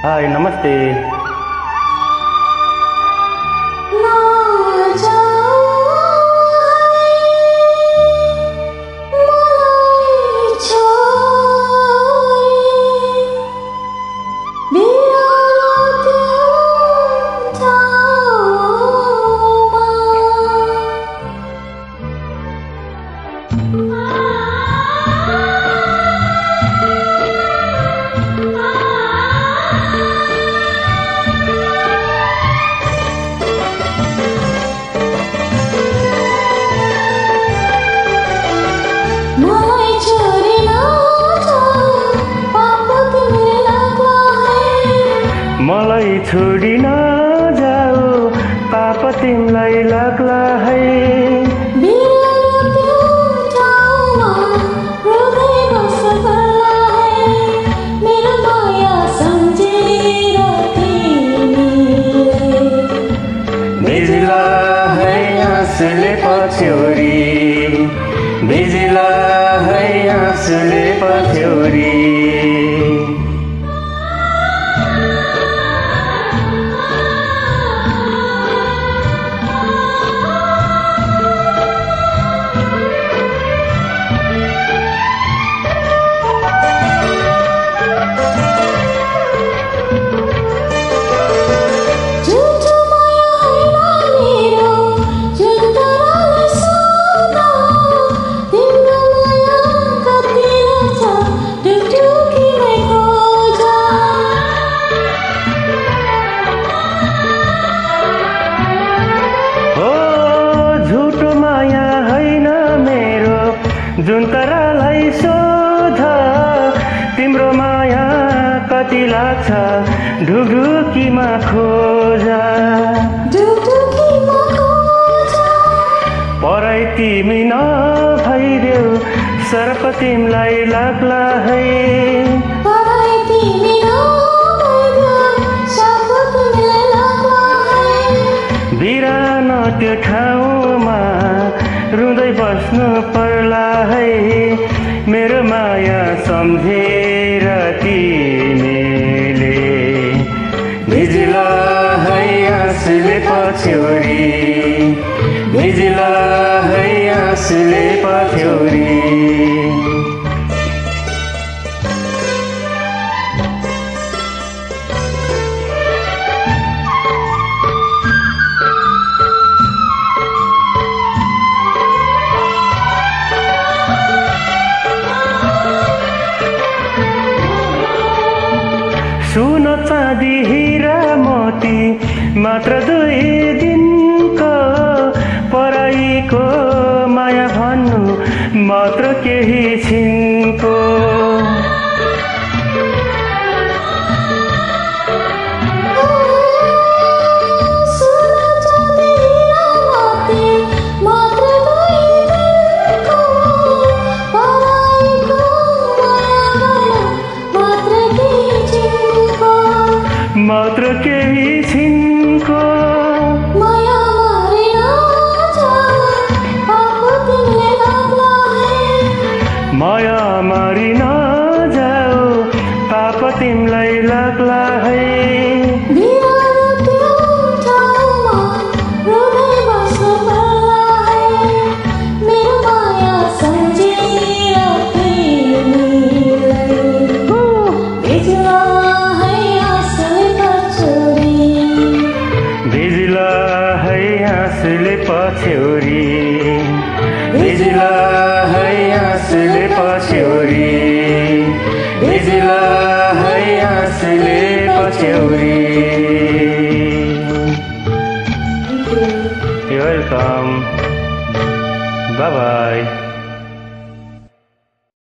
हाय नमस्ते। मलाई छोडी नजाऊ पाप तिमीलाई लाग्ला है। भिजिला है आँसुले पछ्यौरी, भिजिला है आँसुले पछ्यौरी। जुन तरलाई सोध तिम्रो माया कति लाग्छ ढुकढुकीमा खोज। परै तिमी नभइदेऊ सर्प तिमीलाई लाग्ला है। बिरानो त्यो ठाउँमा रुँदै बस्नु पर्ला है। मेरो माया सम्झेर तिमीले भिजिला है आँसुले पछ्यौरी, भिजिला है आँसुले पछ्यौरी। सुन चाँदी हीरा मोती मात्र 2 दिनको, पराईको माया भन्नु मात्र केही छिनको। मात्र केही छिनको माया मारि नजाऊ पाप तिमीलाई लाग्ला है। माया मारि नजाऊ पाप तिमीलाई लाग्ला है। बिरानो त्यो ठाउँमा रुँदै बस्नु पर्ला है। मेरो माया सम्झेर तिमीलाई भिजिला आँसुले पछ्यौरी, भिजिला है आँसुले पछ्यौरी, भिजिला है आँसुले पछ्यौरी। You're welcome. Bye bye.